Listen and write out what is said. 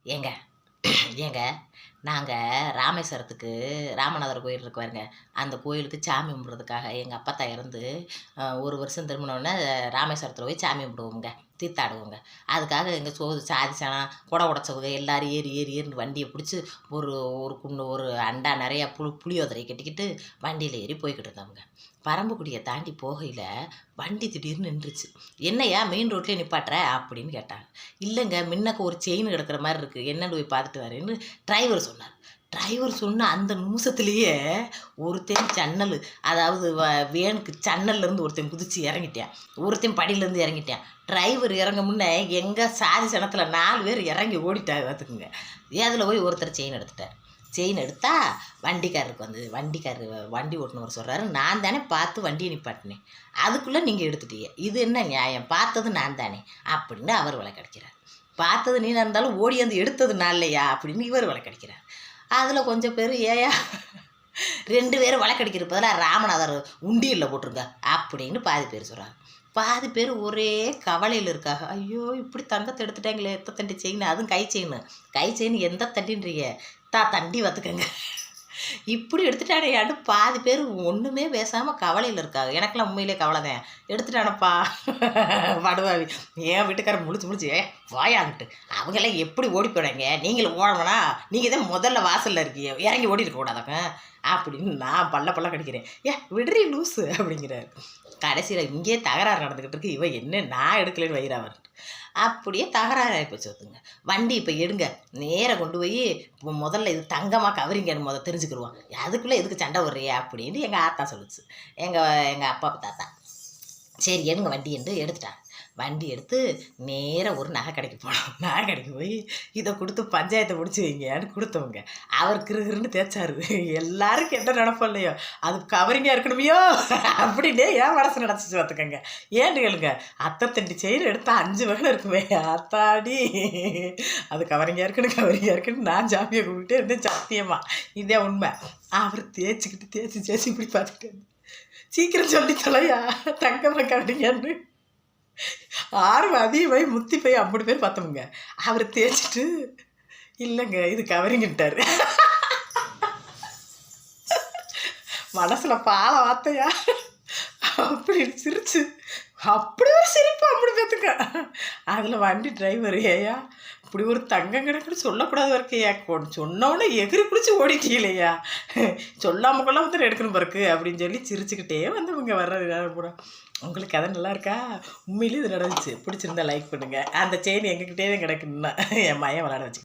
ஏங்க ஏங்க நாங்கள் ராமேஸ்வரத்துக்கு ராமநாதர் கோயில் இருக்கு பாருங்க, அந்த கோயிலுக்கு சாமி கும்பிட்றதுக்காக எங்கள் அப்பத்தா இறந்து 1 வருஷம் திரும்பினோடனே ராமேஸ்வரத்தில் போய் சாமி கும்பிடுவோங்க, தீர்த்தாடுவோங்க. அதுக்காக எங்கள் சாதி சனம் கொடை உடச்சவங்க எல்லாரும் ஏறி ஏறி ஏறின்னு வண்டியை பிடிச்சி ஒரு ஒரு குண்டு ஒரு அண்டா நிறையா புளியோதரை கட்டிக்கிட்டு வண்டியில் ஏறி போய்கிட்டு இருந்தோம்ங்க. பரம்புக்குடியை தாண்டி போகையில் வண்டி திடீர்னு நின்றுச்சு. என்னையா மெயின் ரோட்லேயே நிப்பாட்டுற அப்படின்னு கேட்டாங்க. இல்லைங்க, முன்னக்க ஒரு செயின் கிடக்கிற மாதிரி இருக்குது, என்னென்னு போய் பார்த்துட்டு வரேன்னு டிரைவர் சொன்னார். டிரைவர் சொன்ன அந்த நிமிஷத்துலேயே ஒருத்தன் ஜன்னல், அதாவது வேனுக்கு ஜன்னல்லேருந்து ஒருத்தன் குதித்து இறங்கிட்டேன், ஒருத்தன் படியிலேருந்து இறங்கிட்டேன். டிரைவர் இறங்க முன்னே எங்கள் சாதி சனத்தில் 4 பேர் இறங்கி ஓடிட்டாங்க பார்த்துக்குங்க. அதில் போய் ஒருத்தர் செயின் எடுத்துட்டார். செயின் எடுத்தா வண்டிக்காரருக்கு வந்து வண்டி ஓட்டுனவர் சொல்கிறாரு, நான் தானே பார்த்து வண்டியை நிப்பாட்டினேன், அதுக்குள்ளே நீங்கள் எடுத்துட்டீங்க, இது என்ன நியாயம், பார்த்தது நான் தானே அப்படின்னு அவர் வழக்கடிக்கிறார். பார்த்தது நீனாக இருந்தாலும் ஓடியாந்து எடுத்தது நான் இல்லையா அப்படின்னு இவர் வழக்கடிக்கிறார். அதில் கொஞ்சம் பேர் ஏயா 2 பேரும் வழக்கடிக்கிற பதிலாக ராமநாதர் உண்டியலில் போட்டிருங்க அப்படின்னு பாதி பேர் சொல்கிறாங்க. பாதி பேர் ஒரே கவலையில் இருக்காங்க. ஐயோ, இப்படி தங்கத்தை எடுத்துட்டாங்களே, எத்த தண்டி செயின், அதுவும் கை செயின் எந்த தண்டின்றீங்க, தண்டி பார்த்துக்கங்க, இப்படி எடுத்துட்டானேயான்னு பாதி பேர் ஒன்றுமே பேசாமல் கவலையில் இருக்காங்க. எனக்கெல்லாம் உண்மையிலே கவலை தான். எடுத்துட்டானப்பா படுவாவி, ஏன் வீட்டுக்காரர் முழிச்சு வாயாங்கிட்டு அவங்கெல்லாம் எப்படி ஓடி போயிடாங்க, நீங்களும் ஓடணும்னா நீங்கள் தான் முதல்ல வாசலில் இருக்கீங்க, இறங்கி ஓடி இருக்கக்கூடாதாங்க அப்படின்னு நான் பல்ல கடிக்கிறேன். விடுறி லூஸு அப்படிங்கிறாரு. கடைசியில் இங்கேயே தகராறு நடந்துக்கிட்டு இருக்கு, இவன் என்ன நான் எடுக்கலன்னு வயிறாவர். அப்படியே தகராறு ஆகிப்போச்சு வந்துங்க. வண்டி இப்போ எடுங்க, நேராக கொண்டு போய் முதல்ல இது தங்கமாக கவரிங்கன்னு தெரிஞ்சுக்கிடுவோம், அதுக்குள்ளே எதுக்கு சண்டை வர்றியா அப்படின்னு எங்கள் ஆத்தா சொல்லிச்சு. எங்கள் அப்பா தாத்தா சரி எடுங்க வண்டி என்று எடுத்துட்டாங்க. வண்டி எடுத்து நேராக ஒரு நகை கடைக்கு போனோம். நகை கடைக்கு போய் இதை கொடுத்து பஞ்சாயத்தை முடிச்சு வைங்கன்னு கொடுத்தவங்க. அவர் கிருகிருன்னு தேய்ச்சாரு. எல்லாருக்கும் என்ன நினப்போம் இல்லையோ, அது கவரிங்காக இருக்கணுமையோ அப்படின்னே ஏன் மனசு நினச்சிச்சு பார்த்துக்கங்க. ஏன்னு கேளுங்க, அத்தை செயின் எடுத்தால் 5 வகை இருக்குமே, அத்தாடி அது கவரிங்காக இருக்குன்னு நான் ஜாமியை கூப்பிட்டு இருந்தேன். சத்தியமா இதே உண்மை. அவர் தேய்ச்சி இப்படி பார்த்துட்டு சீக்கிரம் சொல்லி தொலையா தங்கமாக கவரிங்கன்னு 6 அதிகமாகி முத்தி போய் 50 பேர் பார்த்தோமுங்க. அவர் தேய்ச்சிட்டு இல்லைங்க இது கவரிங்கிட்டார். மனசில் பால வார்த்தையா அப்படி சிரிச்சு அப்படி ஒரு சிரிப்பு 50 பேத்துக்க. அதில் வண்டி டிரைவர் ஏயா இப்படி ஒரு தங்கம் கிடக்குன்னு சொல்லக்கூடாது வரைக்கையா, சொன்னோன்னே எகிரி பிடிச்சி ஓடிட்டீங்களேயா, சொல்லாமல் கொள்ளாமல் எடுக்கணும் பிறகு அப்படின்னு சொல்லி சிரிச்சுக்கிட்டே வந்தவங்க வர்றது கூட. உங்களுக்கு கதை நல்லா இருக்கா? உண்மையிலேயே இது நடந்துச்சு. பிடிச்சிருந்தா லைக் பண்ணுங்கள். அந்த செயின் எங்ககிட்டே கிடக்குன்னா என் மையம் விளாட வச்சு